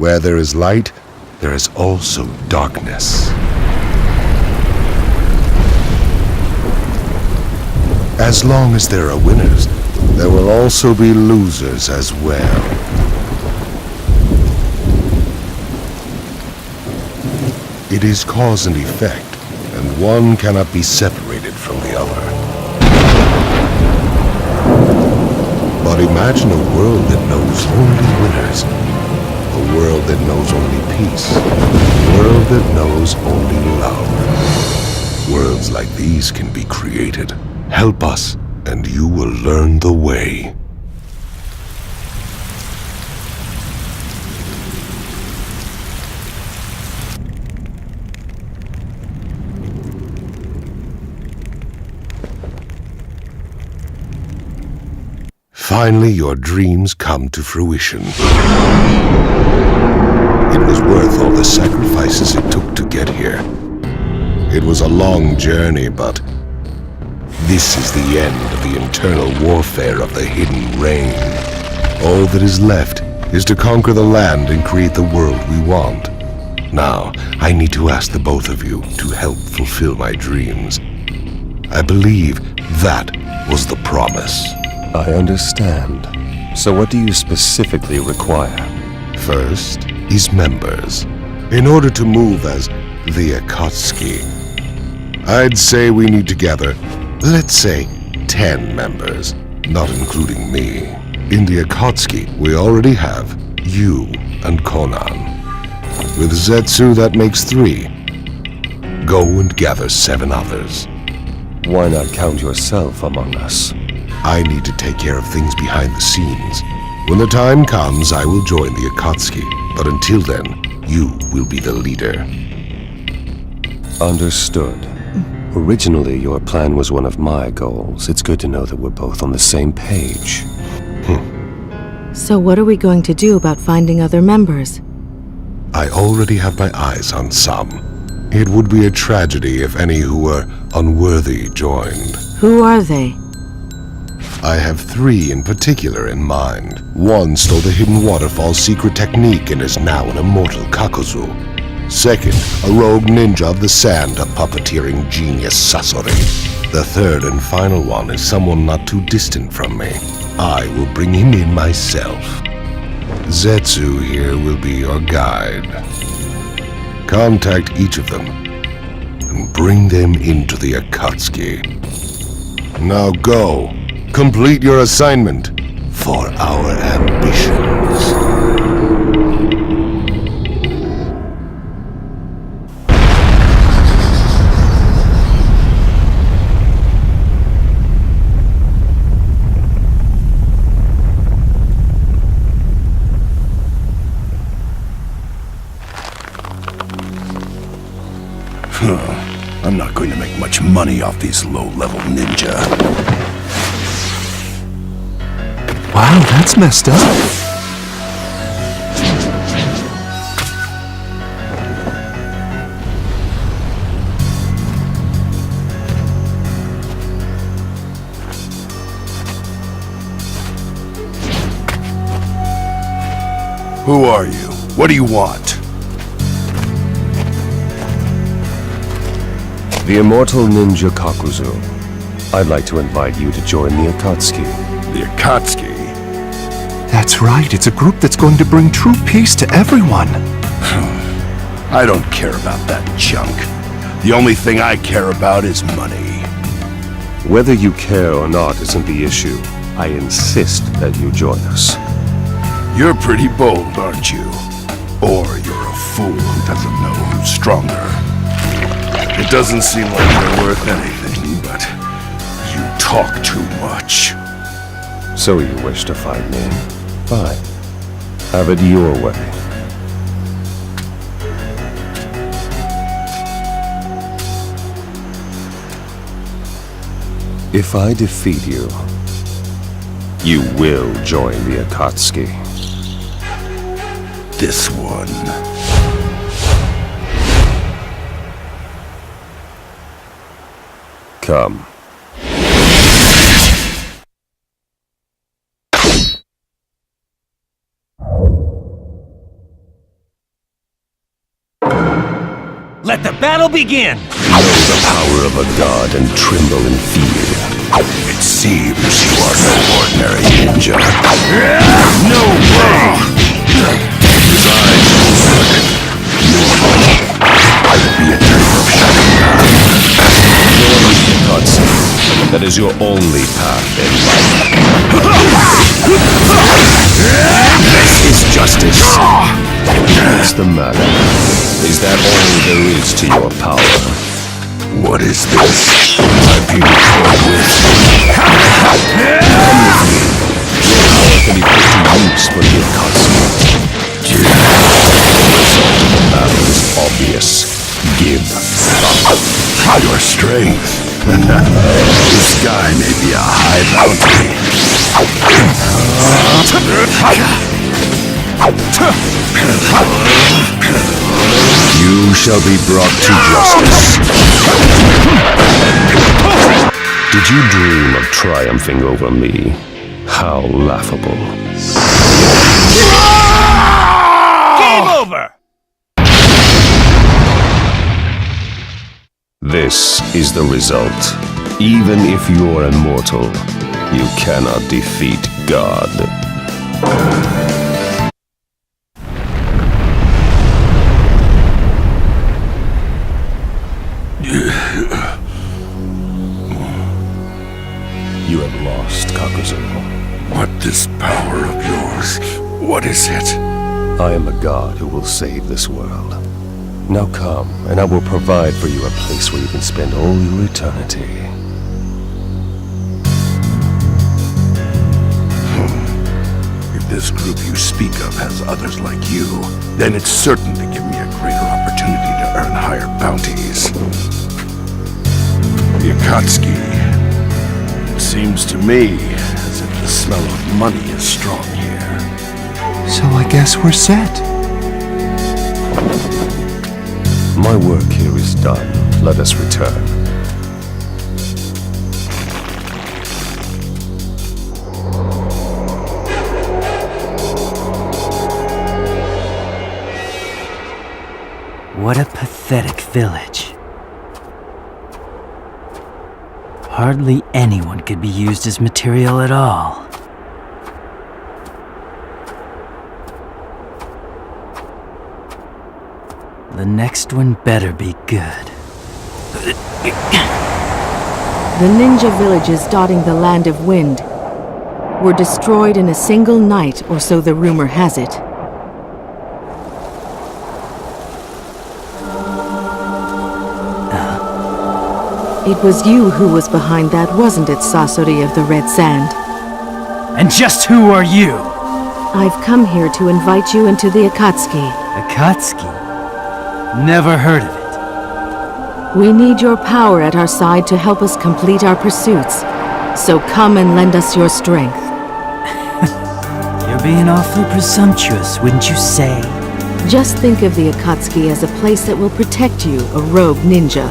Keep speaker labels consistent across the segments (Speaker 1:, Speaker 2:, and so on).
Speaker 1: Where there is light, there is also darkness. As long as there are winners, there will also be losers as well. It is cause and effect, and one cannot be separated from the other. But imagine a world that knows only winners. A world that knows only peace. A world that knows only love. Worlds like these can be created. Help us, and you will learn the way. Finally, your dreams come to fruition. It was worth all the sacrifices it took to get here. It was a long journey, but this is the end of the internal warfare of the Hidden Rain. All that is left is to conquer the land and create the world we want. Now, I need to ask the both of you to help fulfill my dreams. I believe that was the promise.
Speaker 2: I understand. So what do you specifically require?
Speaker 1: First is members. In order to move as the Akatsuki, I'd say we need to gather, let's say, 10 members, not including me. In the Akatsuki, we already have you and Konan. With Zetsu, that makes 3. Go and gather 7 others.
Speaker 2: Why not count yourself among us?
Speaker 1: I need to take care of things behind the scenes. When the time comes, I will join the Akatsuki. But until then, you will be the leader.
Speaker 2: Understood. Originally, your plan was one of my goals. It's good to know that we're both on the same page.
Speaker 3: So what are we going to do about finding other members?
Speaker 1: I already have my eyes on some. It would be a tragedy if any who were unworthy joined.
Speaker 3: Who are they?
Speaker 1: I have 3 in particular in mind. One stole the Hidden Waterfall's secret technique and is now an immortal Kakuzu. Second, a rogue ninja of the sand, a puppeteering genius Sasori. The third and final one is someone not too distant from me. I will bring him in myself. Zetsu here will be your guide. Contact each of them and bring them into the Akatsuki. Now go. Complete your assignment for our ambitions.
Speaker 4: I'm not going to make much money off these low-level ninja.
Speaker 5: Wow, that's messed up.
Speaker 4: Who are you? What do you want?
Speaker 2: The immortal ninja Kakuzu. I'd like to invite you to join the Akatsuki.
Speaker 4: The Akatsuki?
Speaker 5: That's right, it's a group that's going to bring true peace to everyone.
Speaker 4: I don't care about that junk. The only thing I care about is money.
Speaker 2: Whether you care or not isn't the issue. I insist that you join us.
Speaker 4: You're pretty bold, aren't you? Or you're a fool who doesn't know who's stronger. It doesn't seem like you're worth anything, but you talk too much.
Speaker 2: So you wish to fight me? Fine. Have it your way. If I defeat you, you will join the Akatsuki.
Speaker 4: This one.
Speaker 2: Come.
Speaker 6: Battle begin!
Speaker 2: Know the power of a god and tremble in fear.
Speaker 4: It seems you are no ordinary ninja. No way! His eyes will flicker. The eternal of Sharingan.
Speaker 2: Join Akatsuki. That is your only path in life. This is justice. What's the matter? Is that all there is to your power?
Speaker 4: What is this? I've been toyed with.
Speaker 2: Come with me. Your power can be put to use for the Akatsuki. The result of the battle is obvious. Give up.
Speaker 4: Your strength. This guy may be a high bounty.
Speaker 2: You shall be brought to justice. Did you dream of triumphing over me? How laughable.
Speaker 6: Game over!
Speaker 2: This is the result. Even if you're immortal, you cannot defeat God. You have lost, Kakuzuo.
Speaker 4: What this power of yours? What is it?
Speaker 2: I am a god who will save this world. Now come, and I will provide for you a place where you can spend all your eternity.
Speaker 4: If this group you speak of has others like you, then it's certain to give me a greater opportunity to earn higher bounties. The Akatsuki. It seems to me as if the smell of money is strong here.
Speaker 5: So I guess we're set.
Speaker 2: My work here is done. Let us return.
Speaker 7: What a pathetic village. Hardly anyone could be used as material at all. The next one better be good.
Speaker 3: The ninja villages dotting the Land of Wind were destroyed in a single night, or so the rumor has it. It was you who was behind that, wasn't it, Sasori of the Red Sand?
Speaker 7: And just who are you?
Speaker 3: I've come here to invite you into the Akatsuki.
Speaker 7: Akatsuki? Never heard of it.
Speaker 3: We need your power at our side to help us complete our pursuits. So come and lend us your strength.
Speaker 7: You're being awfully presumptuous, wouldn't you say?
Speaker 3: Just think of the Akatsuki as a place that will protect you, a rogue ninja.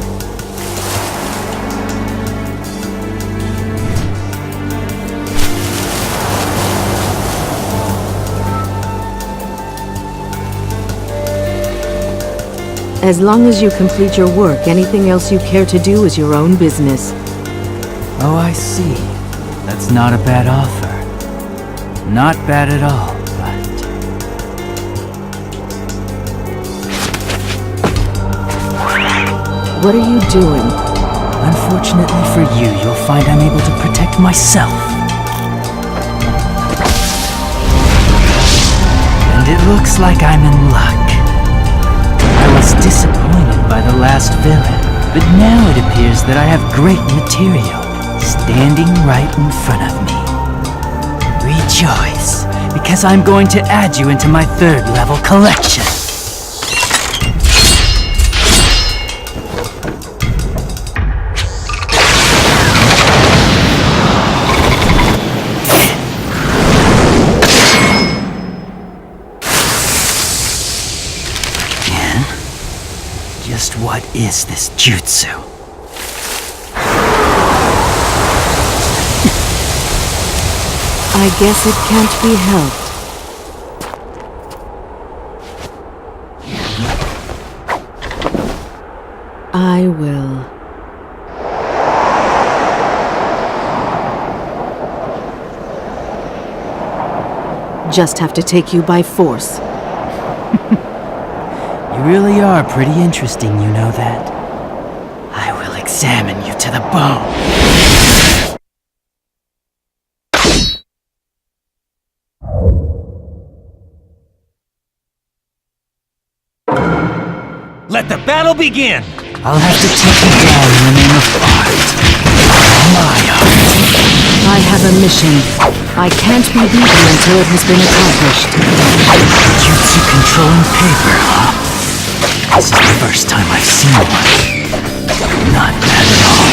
Speaker 3: As long as you complete your work, anything else you care to do is your own business.
Speaker 7: Oh, I see. That's not a bad offer. Not bad at all, but...
Speaker 3: What are you doing?
Speaker 7: Unfortunately for you, you'll find I'm able to protect myself. And it looks like I'm in luck. I was disappointed by the last villain, but now it appears that I have great material standing right in front of me. Rejoice, because I'm going to add you into my third level collection. Just what is this jutsu?
Speaker 3: I guess it can't be helped. I will. Just have to take you by force.
Speaker 7: You really are pretty interesting, you know that. I will examine you to the bone.
Speaker 6: Let the battle begin!
Speaker 7: I'll have to take you down in the name of art. My art.
Speaker 3: I have a mission. I can't be beaten until it has been accomplished.
Speaker 7: Jutsu controlling paper, huh? This is the first time I've seen one. Not bad at all.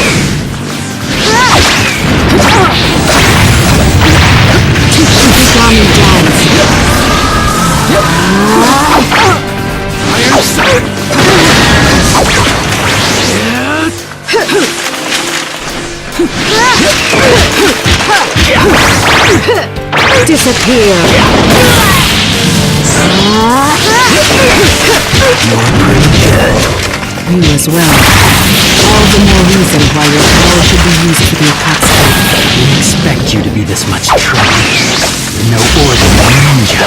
Speaker 3: Shikigami dance. Disappear.
Speaker 7: You're pretty good.
Speaker 3: You as well. All the more reason why your power should be used for the Akatsuki.
Speaker 7: Didn't expect you to be this much trouble. You're no ordinary ninja.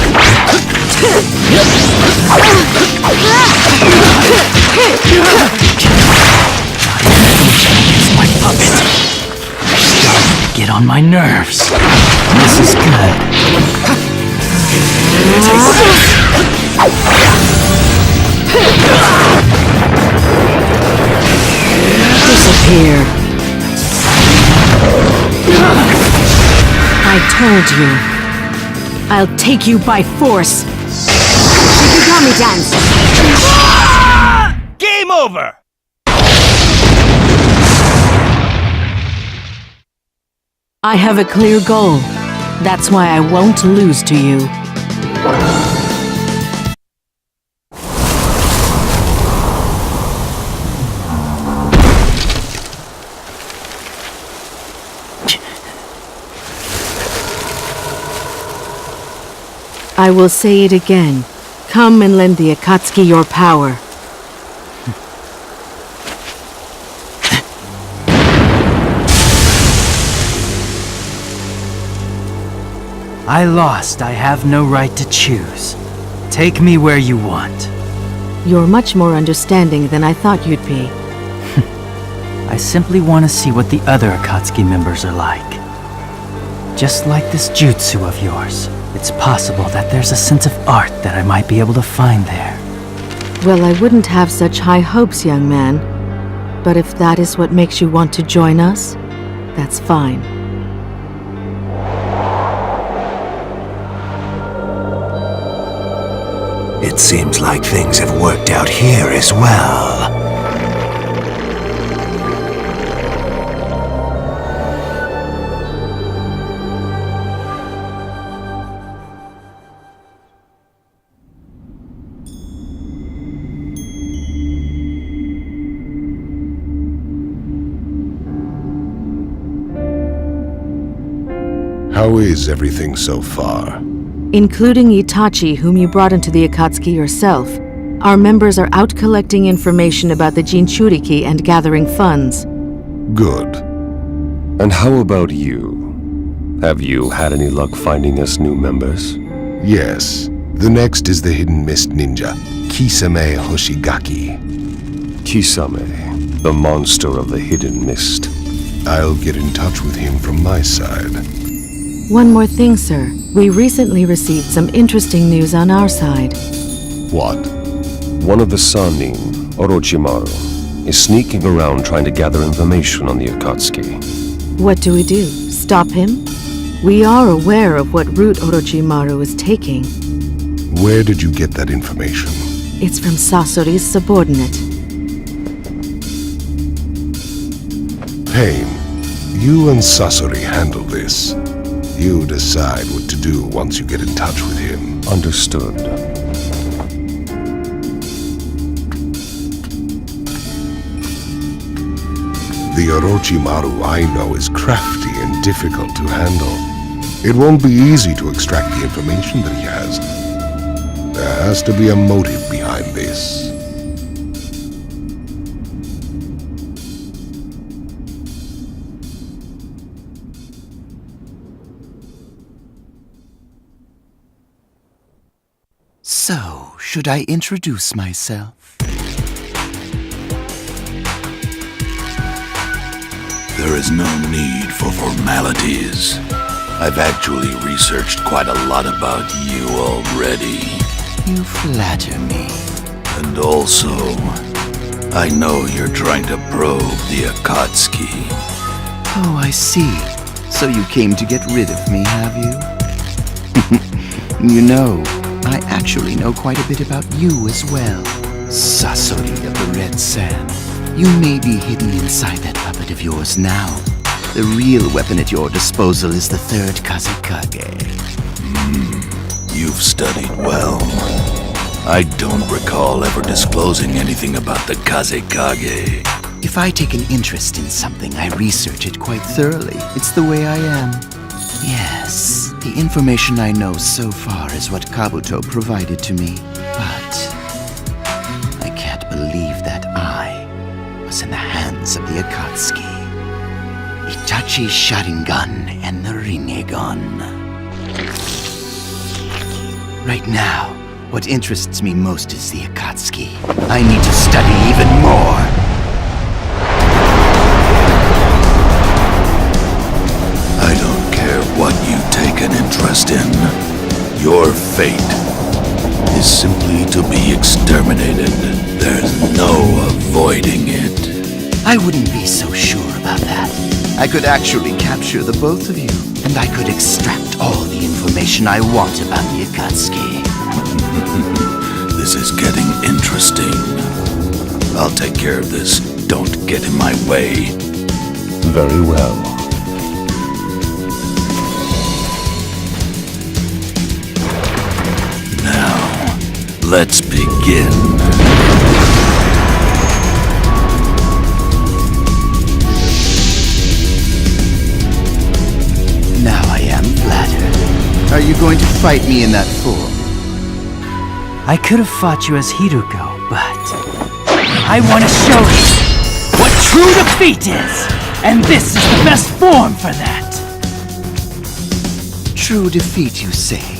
Speaker 7: Against my puppet. You're starting to get on my nerves. This is good.
Speaker 3: Disappear. I told you. I'll take you by force. Shikigami dance.
Speaker 6: Game over!
Speaker 3: I have a clear goal. That's why I won't lose to you. I will say it again. Come and lend the Akatsuki your power.
Speaker 7: I lost. I have no right to choose. Take me where you want.
Speaker 3: You're much more understanding than I thought you'd be.
Speaker 7: I simply want to see what the other Akatsuki members are like. Just like this jutsu of yours, it's possible that there's a sense of art that I might be able to find there.
Speaker 3: Well, I wouldn't have such high hopes, young man. But if that is what makes you want to join us, that's fine.
Speaker 5: It seems like things have worked out here as well.
Speaker 1: How is everything so far?
Speaker 3: Including Itachi, whom you brought into the Akatsuki yourself. Our members are out collecting information about the Jinchuriki and gathering funds.
Speaker 2: Good. And how about you? Have you had any luck finding us new members?
Speaker 1: Yes. The next is the hidden mist ninja, Kisame Hoshigaki.
Speaker 2: Kisame, the monster of the hidden mist.
Speaker 1: I'll get in touch with him from my side.
Speaker 3: One more thing, sir. We recently received some interesting news on our side.
Speaker 1: What?
Speaker 2: One of the Sannin, Orochimaru, is sneaking around trying to gather information on the Akatsuki.
Speaker 3: What do we do? Stop him? We are aware of what route Orochimaru is taking.
Speaker 1: Where did you get that information?
Speaker 3: It's from Sasori's subordinate.
Speaker 1: Pain, you and Sasori handle this. You decide what to do once you get in touch with him.
Speaker 2: Understood.
Speaker 1: The Orochimaru I know is crafty and difficult to handle. It won't be easy to extract the information that he has. There has to be a motive behind this.
Speaker 8: So, should I introduce myself?
Speaker 4: There is no need for formalities. I've actually researched quite a lot about you already.
Speaker 8: You flatter me.
Speaker 4: And also, I know you're trying to probe the Akatsuki.
Speaker 8: Oh, I see. So you came to get rid of me, have you? You know, I actually know quite a bit about you as well. Sasori of the Red Sand. You may be hidden inside that puppet of yours now. The real weapon at your disposal is the third Kazekage.
Speaker 4: You've studied well. I don't recall ever disclosing anything about the Kazekage.
Speaker 8: If I take an interest in something, I research it quite thoroughly. It's the way I am. Yes, the information I know so far is what Kabuto provided to me. But I can't believe that I was in the hands of the Akatsuki. Itachi Sharingan and the Rinnegan. Right now, what interests me most is the Akatsuki. I need to study even more.
Speaker 4: I don't care what you take an interest in. Your fate is simply to be exterminated. There's no avoiding it.
Speaker 8: I wouldn't be so sure about that. I could actually capture the both of you, and I could extract all the information I want about the Akatsuki.
Speaker 4: This is getting interesting. I'll take care of this. Don't get in my way.
Speaker 2: Very well.
Speaker 4: Now, let's begin.
Speaker 8: Now I am flattered. Are you going to fight me in that form?
Speaker 7: I could have fought you as Hiruko, but I want to show you what true defeat is! And this is the best form for that!
Speaker 8: True defeat, you say?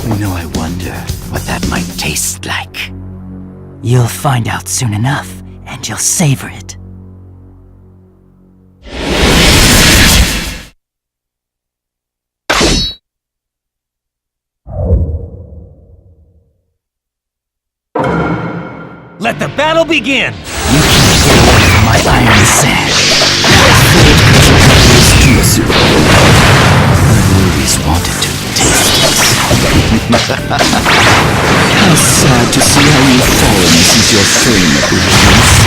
Speaker 8: I wonder what that might taste like.
Speaker 7: You'll find out soon enough, and you'll savor it.
Speaker 6: Let the battle begin!
Speaker 7: You can't get away from my iron sand.
Speaker 8: I've always wanted to taste this. How sad to see how you've fallen since your frame of reference.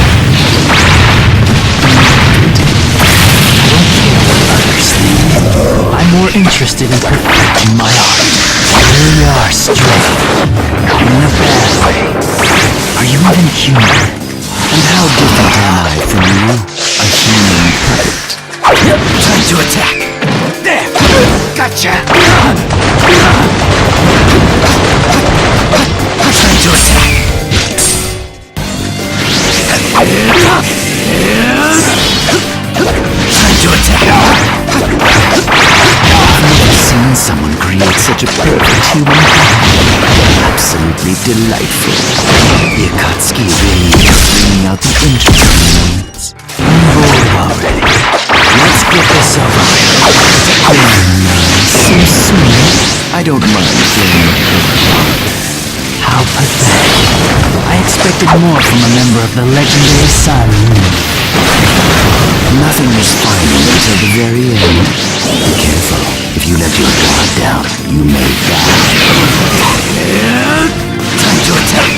Speaker 7: I'm more interested in perfecting my art. You really are strange. In a bad way. Are you even human?
Speaker 8: And how different am I from you? A human puppet. Time to attack! There! Gotcha! Time to attack! Time to attack! I've never seen someone create such a perfect human body. Absolutely delightful. The Akatsuki really is bringing out the interesting moments.
Speaker 7: I'm bored already. Let's get this over with.
Speaker 8: So soon. I don't mind playing a part.
Speaker 7: How pathetic. I expected more from a member of the legendary Sun.
Speaker 8: Nothing is final until the very end. Be careful. If you let your guard down, you may die. Time to attack.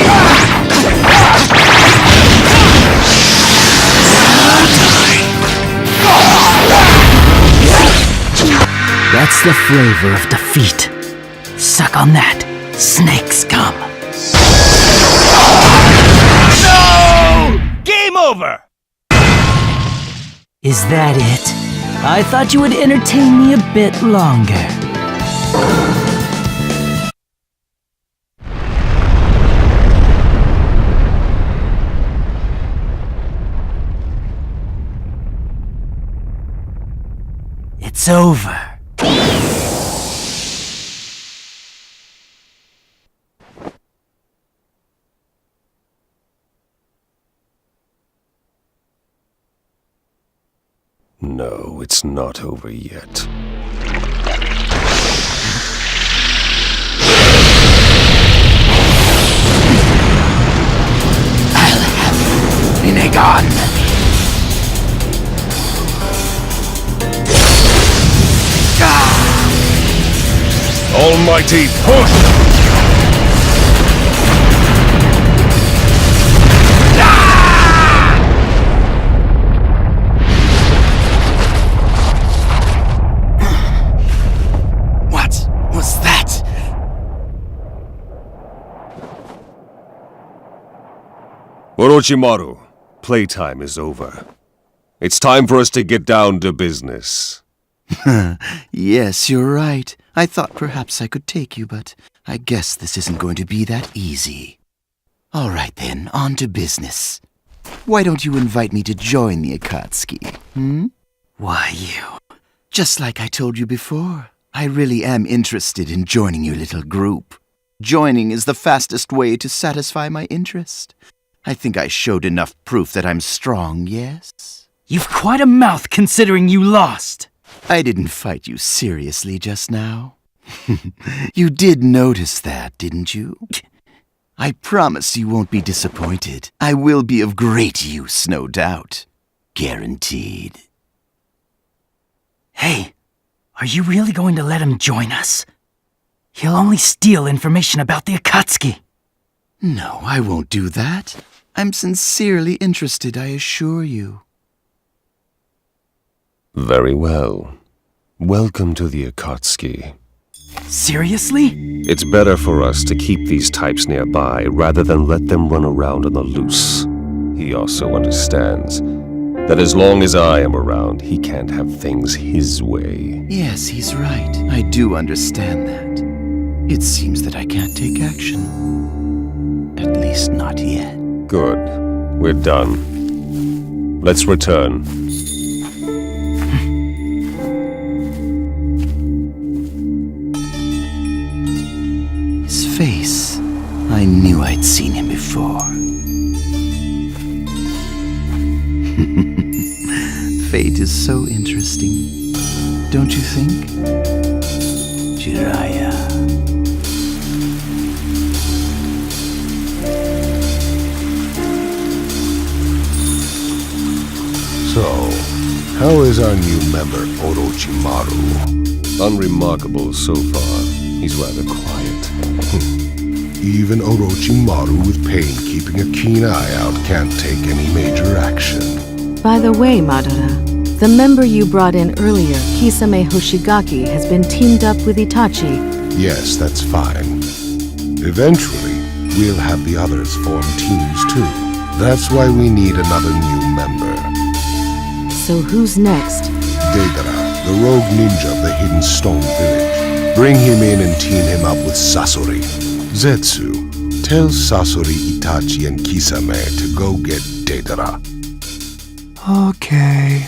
Speaker 7: That's the flavor of defeat. Suck on that, snake scum.
Speaker 6: No! Game over!
Speaker 7: Is that it? I thought you would entertain me a bit longer. It's over.
Speaker 2: No, it's not over yet.
Speaker 8: I'll have you, Rinnegan!
Speaker 2: Almighty push!
Speaker 8: What was that?
Speaker 2: Orochimaru, playtime is over. It's time for us to get down to business.
Speaker 8: Yes, you're right. I thought perhaps I could take you, but I guess this isn't going to be that easy. All right then, on to business. Why don't you invite me to join the Akatsuki,
Speaker 7: Why you?
Speaker 8: Just like I told you before, I really am interested in joining your little group. Joining is the fastest way to satisfy my interest. I think I showed enough proof that I'm strong, yes?
Speaker 7: You've quite a mouth considering you lost.
Speaker 8: I didn't fight you seriously just now. You did notice that, didn't you? I promise you won't be disappointed. I will be of great use, no doubt. Guaranteed.
Speaker 7: Hey, are you really going to let him join us? He'll only steal information about the Akatsuki.
Speaker 8: No, I won't do that. I'm sincerely interested, I assure you.
Speaker 2: Very well. Welcome to the Akatsuki.
Speaker 7: Seriously?
Speaker 2: It's better for us to keep these types nearby rather than let them run around on the loose. He also understands that as long as I am around, he can't have things his way.
Speaker 8: Yes, he's right. I do understand that. It seems that I can't take action. At least not yet.
Speaker 2: Good. We're done. Let's return.
Speaker 8: His face. I knew I'd seen him before. Fate is so interesting, don't you think? Jiraiya.
Speaker 1: So, how is our new member, Orochimaru?
Speaker 2: Unremarkable so far. He's rather quiet.
Speaker 1: Even Orochimaru with Pain keeping a keen eye out can't take any major action.
Speaker 3: By the way, Madara, the member you brought in earlier, Kisame Hoshigaki, has been teamed up with Itachi.
Speaker 1: Yes, that's fine. Eventually, we'll have the others form teams too. That's why we need another new member.
Speaker 3: So who's next?
Speaker 1: Deidara, the rogue ninja of the Hidden Stone Village. Bring him in and team him up with Sasori. Zetsu, tell Sasori, Itachi, and Kisame to go get Deidara.
Speaker 5: Okay.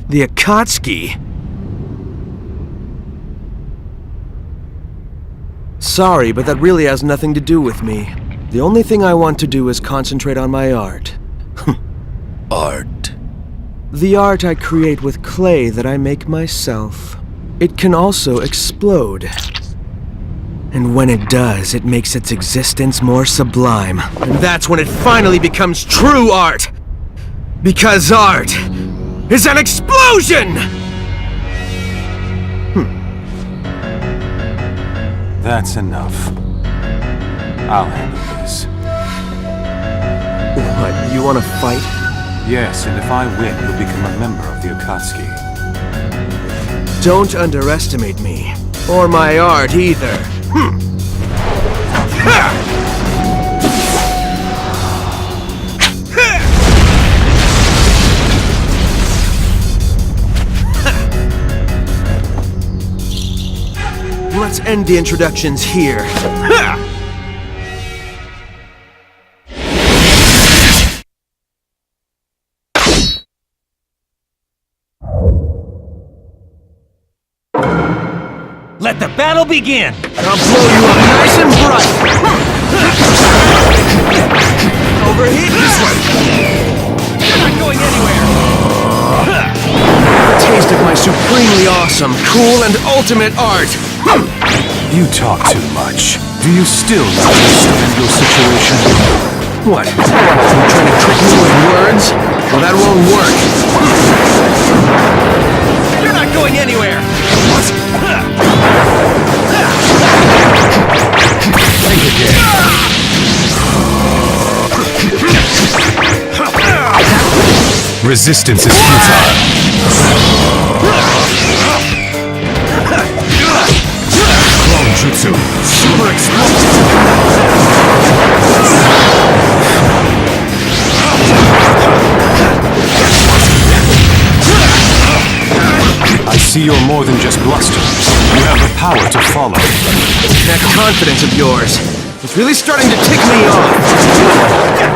Speaker 6: The Akatsuki? Sorry, but that really has nothing to do with me. The only thing I want to do is concentrate on my art.
Speaker 8: Art.
Speaker 6: The art I create with clay that I make myself. It can also explode. And when it does, it makes its existence more sublime. And that's when it finally becomes true art! Because art is an explosion!
Speaker 9: That's enough. I'll handle this.
Speaker 6: What, you want to fight?
Speaker 9: Yes, and if I win, you'll become a member of the Akatsuki.
Speaker 6: Don't underestimate me. Or my art either. Let's end the introductions here.
Speaker 10: Let the battle begin!
Speaker 6: I'll blow you up nice and bright! Overheat this way!
Speaker 10: You're not going anywhere!
Speaker 6: A taste of my supremely awesome, cool, and ultimate art!
Speaker 2: You talk too much. Do you still not understand your situation?
Speaker 6: What? You trying to trick me with words? Well, that won't work.
Speaker 10: You're not going anywhere!
Speaker 2: Think again. Resistance is futile. Clone Jutsu. Super I see you're more than just bluster. You have the power to follow.
Speaker 6: That confidence of yours is really starting to tick me off.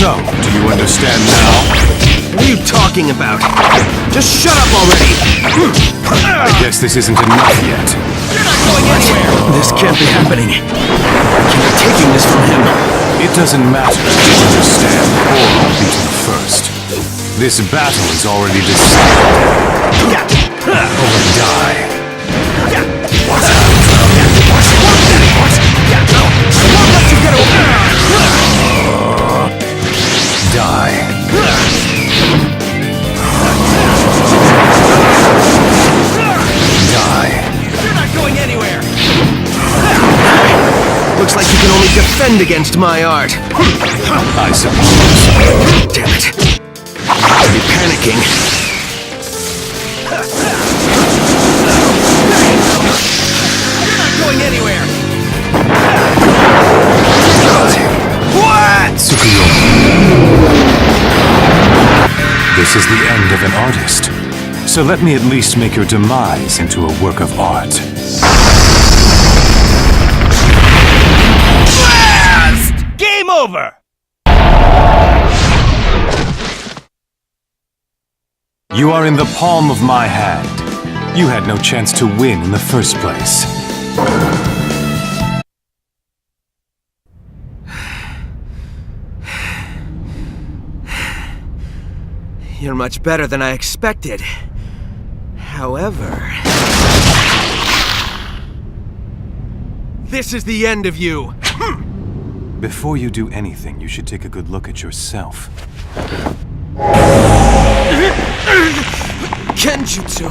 Speaker 2: So, do you understand now?
Speaker 6: What are you talking about? Just shut up already!
Speaker 2: I guess this isn't enough yet.
Speaker 10: You're not going anywhere!
Speaker 6: This can't be happening. I can't be taking this from him.
Speaker 2: It doesn't matter if you understand or are beaten first. This battle is already decided. Go and die. Die. Die.
Speaker 10: You're not going anywhere!
Speaker 6: Looks like you can only defend against my art.
Speaker 2: I suppose.
Speaker 6: Damn it. I'll be panicking.
Speaker 10: You're not going anywhere!
Speaker 6: What?
Speaker 2: This is the end of an artist. So let me at least make your demise into a work of art.
Speaker 10: Blast! Game over!
Speaker 2: You are in the palm of my hand. You had no chance to win in the first place.
Speaker 6: You're much better than I expected. However... this is the end of you!
Speaker 2: Before you do anything, you should take a good look at yourself.
Speaker 6: Genjutsu?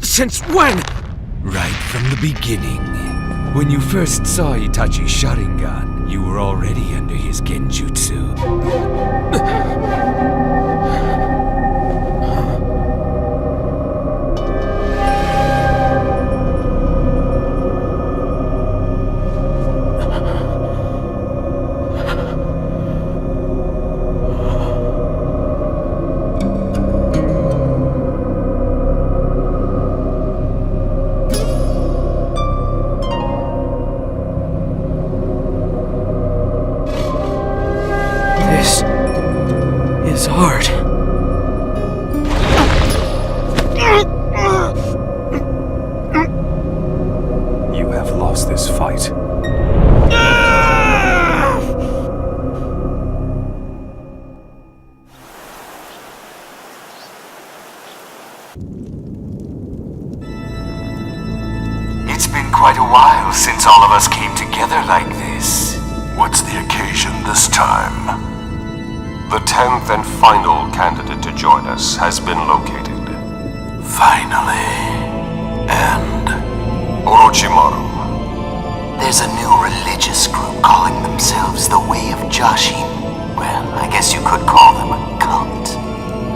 Speaker 6: Since when?
Speaker 11: Right from the beginning. When you first saw Itachi's Sharingan, you were already under his Genjutsu.
Speaker 6: This is art.
Speaker 2: You have lost this fight.
Speaker 12: It's been quite a while since all of us came together like this.
Speaker 4: What's the occasion this time?
Speaker 1: The 10th and final candidate to join us has been located.
Speaker 12: Finally.
Speaker 1: And Orochimaru.
Speaker 12: There's a new religious group calling themselves the Way of Jashin. Well, I guess you could call them a cult.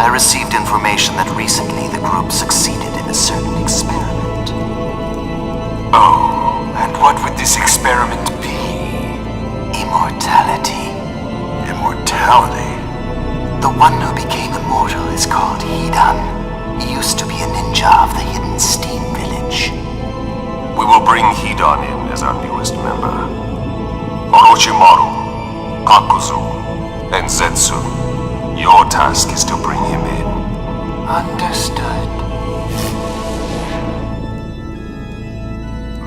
Speaker 12: I received information that recently the group succeeded in a certain experiment.
Speaker 1: Oh, and what would this
Speaker 12: one who became immortal is called Hidan. He used to be a ninja of the hidden steam village.
Speaker 1: We will bring Hidan in as our newest member. Orochimaru, Kakuzu, and Zetsu. Your task is to bring him in.
Speaker 12: Understood.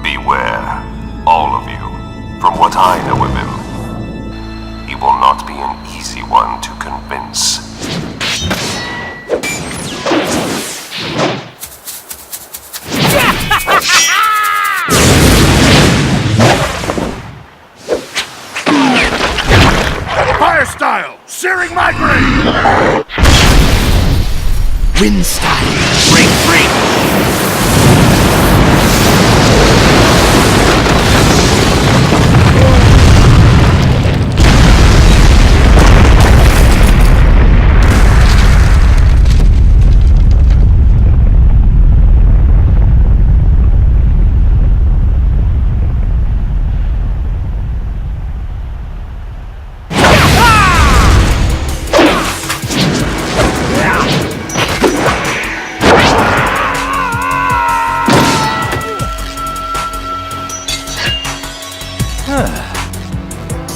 Speaker 1: Beware, all of you. From what I know of him, he will not be an easy one to convince.
Speaker 4: Fire style! Searing migraine!
Speaker 8: Wind style.
Speaker 10: Break free!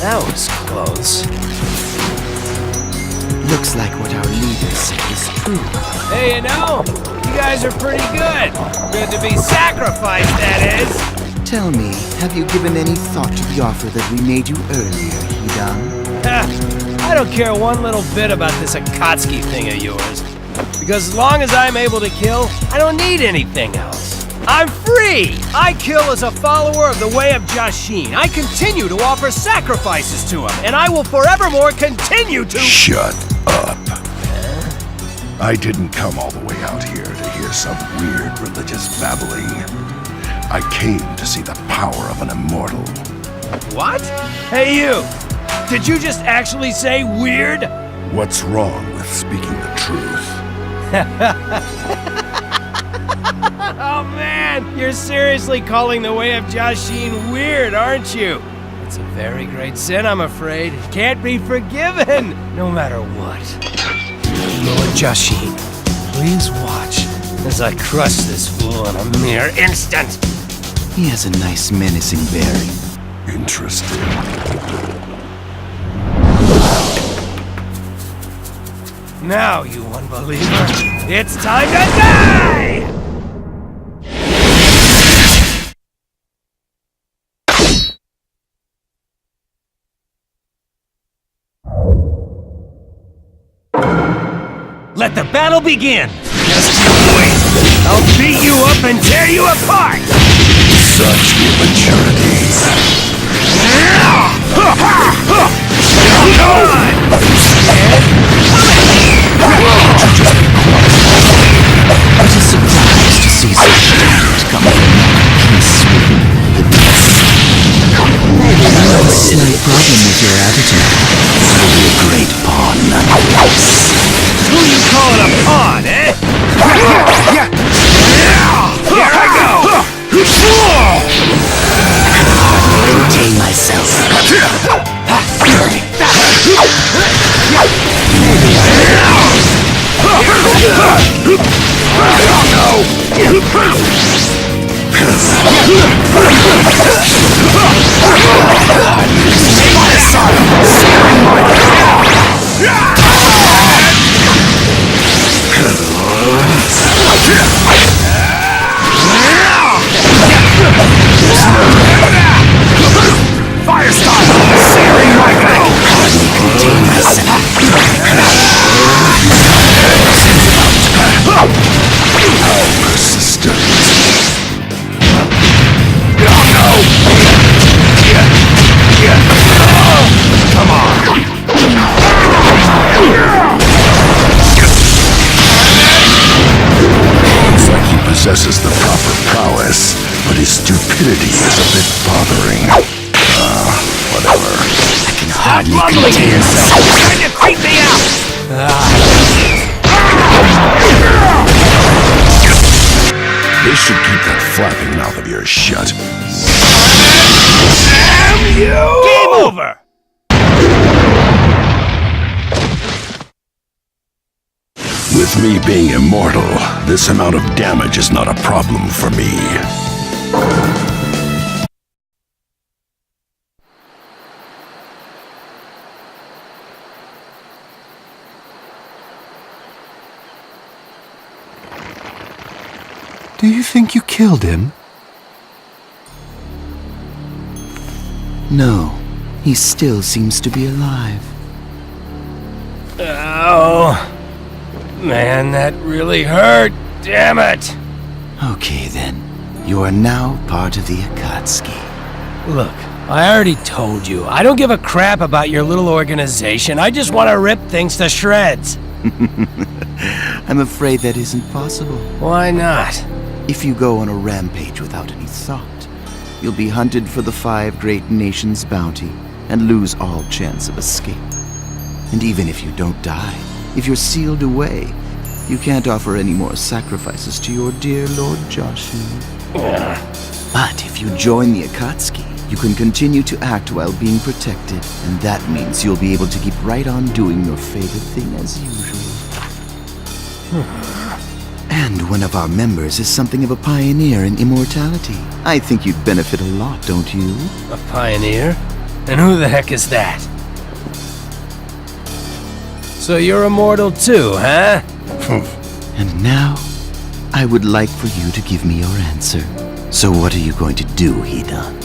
Speaker 10: That was close.
Speaker 8: Looks like what our leader said is true.
Speaker 10: Hey, you know, you guys are pretty good. Good to be sacrificed, that is.
Speaker 8: Tell me, have you given any thought to the offer that we made you earlier, Hidan?
Speaker 10: I don't care one little bit about this Akatsuki thing of yours. Because as long as I'm able to kill, I don't need anything else. I'm free! I kill as a follower of the way of Jashin. I continue to offer sacrifices to him, and I will forevermore continue to—
Speaker 4: Shut up. I didn't come all the way out here to hear some weird religious babbling. I came to see the power of an immortal.
Speaker 10: What? Hey you! Did you just actually say weird?
Speaker 4: What's wrong with speaking the truth?
Speaker 10: Oh man, you're seriously calling the way of Jashin weird, aren't you? It's a very great sin, I'm afraid. It can't be forgiven, no matter what. Lord Jashin, please watch as I crush this fool in a mere instant.
Speaker 8: He has a nice menacing bearing.
Speaker 4: Interesting.
Speaker 10: Now, you unbeliever, it's time to die! Let the battle begin! Just you wait! I'll beat you up and tear you apart!
Speaker 4: Such immaturity.
Speaker 8: I was surprised to see such talent come from Maybe I have a slight problem with your attitude. I'll be a great pawn nonetheless.
Speaker 10: Who you calling a pawn, eh? Here I go!
Speaker 8: Contain myself.
Speaker 10: Fire style! Searing migraine!
Speaker 8: Contain myself.
Speaker 4: How persistent.
Speaker 10: Come on!
Speaker 4: Looks like he possesses the proper prowess, but his stupidity is a bit bothering. Whatever.
Speaker 8: I can hardly
Speaker 10: Mumbling to
Speaker 8: contain
Speaker 10: yourself!
Speaker 8: myself.
Speaker 10: You're trying to creep me out!
Speaker 4: They should keep that flapping mouth of yours shut.
Speaker 10: Damn you! Game over!
Speaker 4: With me being immortal, this amount of damage is not a problem for me.
Speaker 5: Do you think you killed him?
Speaker 8: No, he still seems to be alive.
Speaker 10: Oh, man, that really hurt. Damn it.
Speaker 8: Okay then, you are now part of the Akatsuki.
Speaker 10: Look, I already told you, I don't give a crap about your little organization. I just want to rip things to shreds.
Speaker 8: I'm afraid that isn't possible.
Speaker 10: Why not?
Speaker 8: If you go on a rampage without any thought, you'll be hunted for the 5 great nations' bounty and lose all chance of escape. And even if you don't die, if you're sealed away, you can't offer any more sacrifices to your dear Lord Jashin. But if you join the Akatsuki, you can continue to act while being protected, and that means you'll be able to keep right on doing your favorite thing as usual. And one of our members is something of a pioneer in immortality. I think you'd benefit a lot, don't you?
Speaker 10: A pioneer? And who the heck is that? So you're immortal too, huh?
Speaker 8: And now, I would like for you to give me your answer. So what are you going to do, Hidan?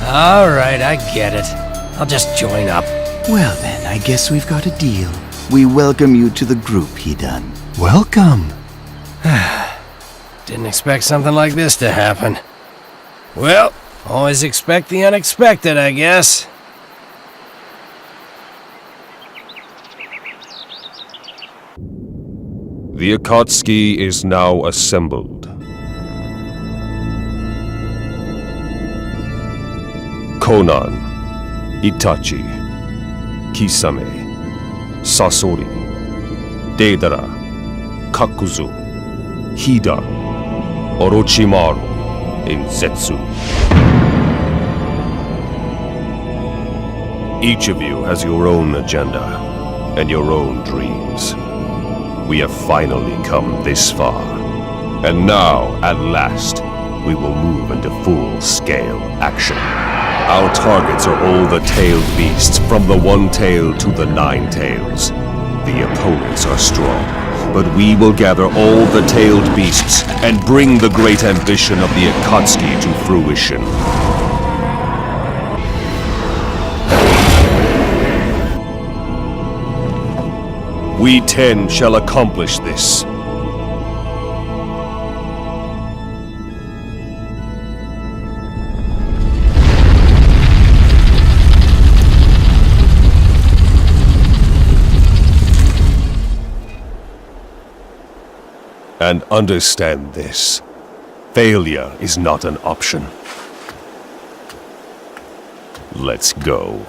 Speaker 10: Alright, I get it. I'll just join up.
Speaker 8: Well then, I guess we've got a deal. We welcome you to the group, Hidan.
Speaker 5: Welcome.
Speaker 10: Didn't expect something like this to happen. Well, always expect the unexpected, I guess.
Speaker 2: The Akatsuki is now assembled. Konan, Itachi, Kisame, Sasori, Deidara, Kakuzu, Hidan, Orochimaru, and Zetsu. Each of you has your own agenda and your own dreams. We have finally come this far, and now, at last, we will move into full-scale action. Our targets are all the tailed beasts, from the 1 tail to the 9 tails. The opponents are strong, but we will gather all the tailed beasts and bring the great ambition of the Akatsuki to fruition. We 10 shall accomplish this. And understand this. Failure is not an option. Let's go.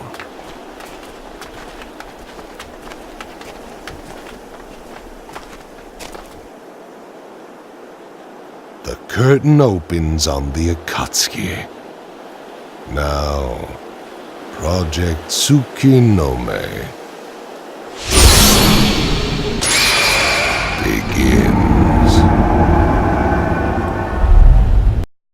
Speaker 1: The curtain opens on the Akatsuki. Now, Project Tsukinome